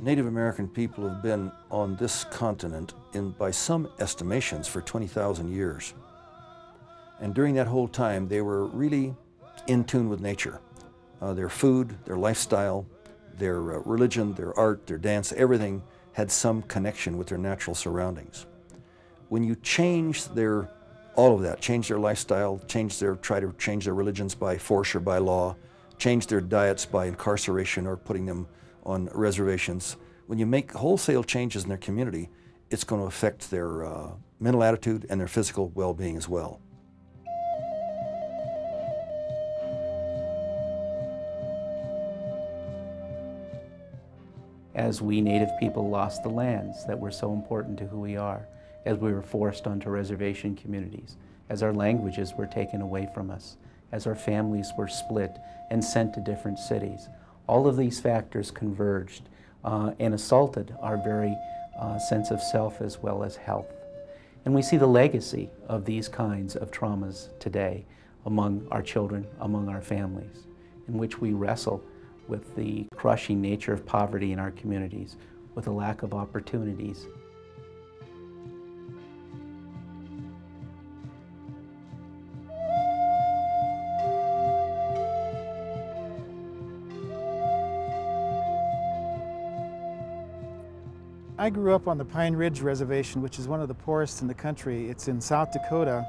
Native American people have been on this continent by some estimations for 20,000 years. And during that whole time, they were really in tune with nature. Their food, their lifestyle, their religion, their art, their dance, everything had some connection with their natural surroundings. When you change all of that, change their lifestyle, try to change their religions by force or by law, change their diets by incarceration or putting them on reservations, when you make wholesale changes in their community, it's going to affect their mental attitude and their physical well-being as well. As we Native people lost the lands that were so important to who we are, as we were forced onto reservation communities, as our languages were taken away from us, as our families were split and sent to different cities, all of these factors converged and assaulted our very sense of self as well as health. And we see the legacy of these kinds of traumas today among our children, among our families, in which we wrestle with the crushing nature of poverty in our communities, with a lack of opportunities. I grew up on the Pine Ridge Reservation, which is one of the poorest in the country. It's in South Dakota,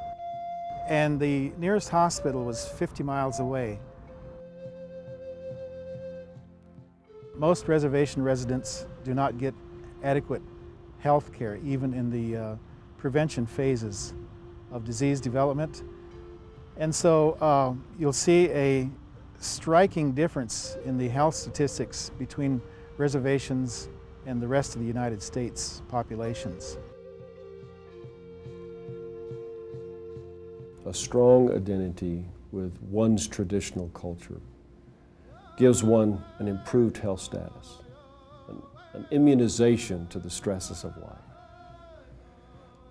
and the nearest hospital was 50 miles away. Most reservation residents do not get adequate health care, even in the prevention phases of disease development. And so you'll see a striking difference in the health statistics between reservations and the rest of the United States populations. A strong identity with one's traditional culture gives one an improved health status, an immunization to the stresses of life.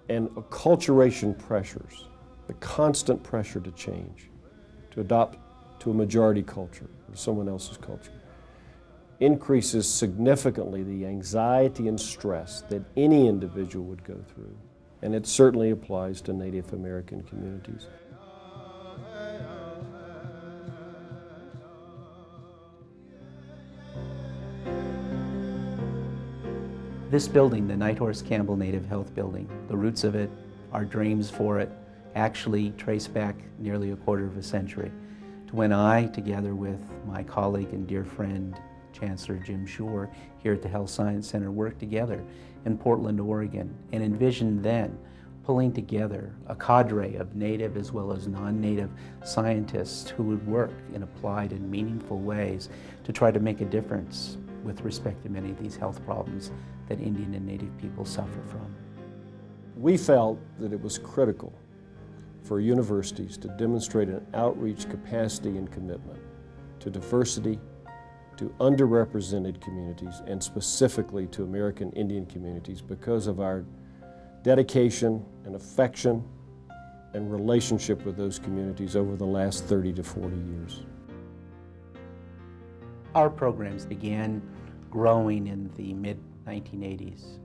And acculturation pressures, the constant pressure to change, to adopt to a majority culture or someone else's culture, increases significantly the anxiety and stress that any individual would go through. And it certainly applies to Native American communities. This building, the Nighthorse Campbell Native Health Building, the roots of it, our dreams for it, actually trace back nearly a quarter of a century to when I, together with my colleague and dear friend, Chancellor Jim Shore, here at the Health Science Center, worked together in Portland, Oregon, and envisioned then pulling together a cadre of Native as well as non-Native scientists who would work in applied and meaningful ways to try to make a difference with respect to many of these health problems that Indian and Native people suffer from. We felt that it was critical for universities to demonstrate an outreach capacity and commitment to diversity, to underrepresented communities, and specifically to American Indian communities because of our dedication and affection and relationship with those communities over the last 30 to 40 years. Our programs began growing in the mid-1980s.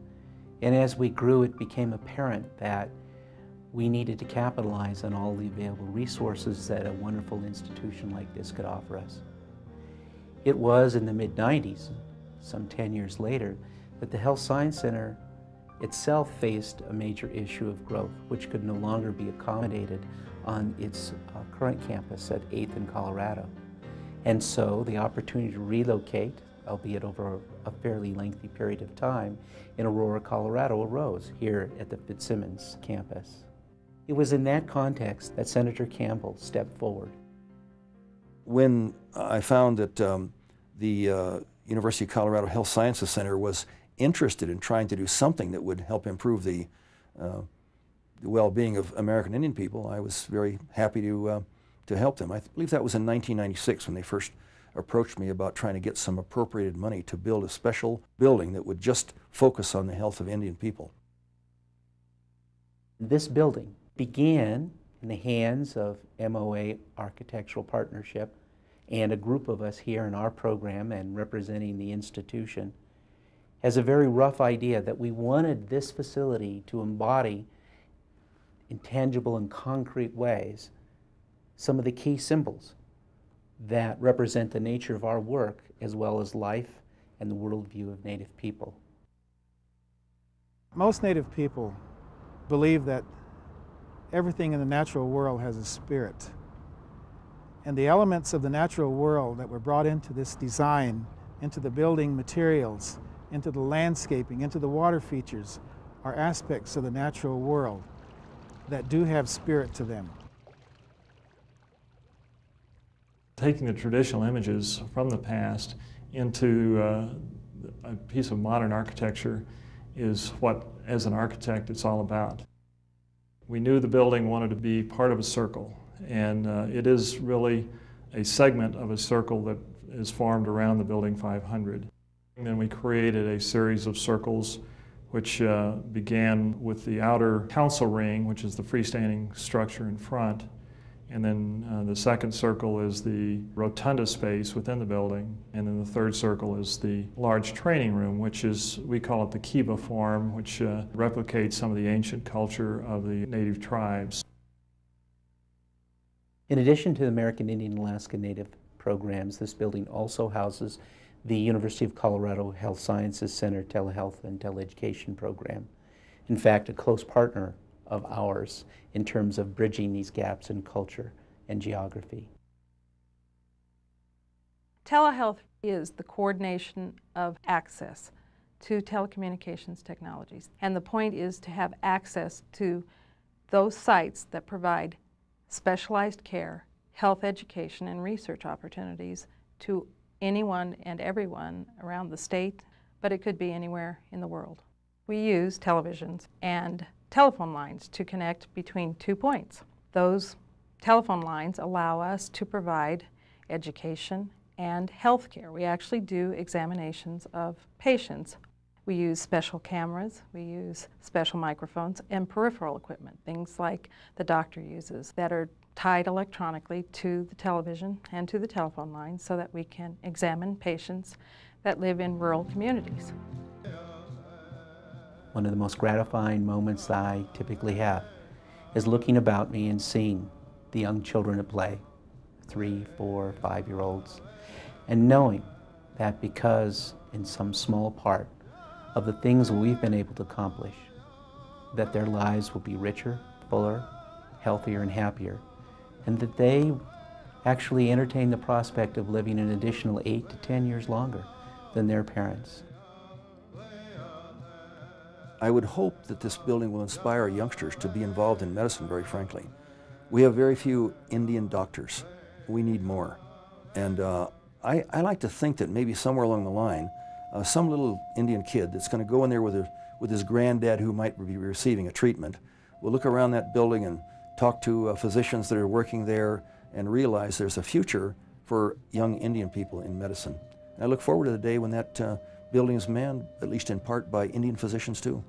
And as we grew, it became apparent that we needed to capitalize on all the available resources that a wonderful institution like this could offer us. It was in the mid-90s, some 10 years later, that the Health Science Center itself faced a major issue of growth, which could no longer be accommodated on its current campus at 8th and Colorado. And so the opportunity to relocate, albeit over a fairly lengthy period of time, in Aurora, Colorado arose here at the Fitzsimmons campus. It was in that context that Senator Campbell stepped forward. When I found that the University of Colorado Health Sciences Center was interested in trying to do something that would help improve the well-being of American Indian people, I was very happy to help them. I believe that was in 1996 when they first approached me about trying to get some appropriated money to build a special building that would just focus on the health of Indian people. This building began in the hands of MOA Architectural Partnership and a group of us here in our program and representing the institution has a very rough idea that we wanted this facility to embody in tangible and concrete ways some of the key symbols that represent the nature of our work as well as life and the worldview of Native people. Most Native people believe that everything in the natural world has a spirit. And the elements of the natural world that were brought into this design, into the building materials, into the landscaping, into the water features, are aspects of the natural world that do have spirit to them. Taking the traditional images from the past into a piece of modern architecture is what, as an architect, it's all about. We knew the building wanted to be part of a circle, and it is really a segment of a circle that is formed around the Building 500. And then we created a series of circles which began with the outer council ring, which is the freestanding structure in front. And then the second circle is the rotunda space within the building. And then the third circle is the large training room, which is, we call it the Kiba form, which replicates some of the ancient culture of the native tribes. In addition to the American Indian and Alaska Native programs, this building also houses the University of Colorado Health Sciences Center Telehealth and Teleeducation program. In fact, a close partner of ours in terms of bridging these gaps in culture and geography. Telehealth is the coordination of access to telecommunications technologies. And the point is to have access to those sites that provide specialized care, health education, and research opportunities to anyone and everyone around the state, but it could be anywhere in the world. We use televisions and telephone lines to connect between 2 points. Those telephone lines allow us to provide education and health care. We actually do examinations of patients. We use special cameras, we use special microphones and peripheral equipment, things like the doctor uses, that are tied electronically to the television and to the telephone lines so that we can examine patients that live in rural communities. One of the most gratifying moments that I typically have is looking about me and seeing the young children at play, 3, 4, 5-year-olds, and knowing that because in some small part of the things we've been able to accomplish, that their lives will be richer, fuller, healthier, and happier, and that they actually entertain the prospect of living an additional 8 to 10 years longer than their parents. I would hope that this building will inspire youngsters to be involved in medicine, very frankly. We have very few Indian doctors. We need more. And I like to think that maybe somewhere along the line, some little Indian kid that's going to go in there with his granddad who might be receiving a treatment will look around that building and talk to physicians that are working there and realize there's a future for young Indian people in medicine. And I look forward to the day when that building is manned, at least in part, by Indian physicians too.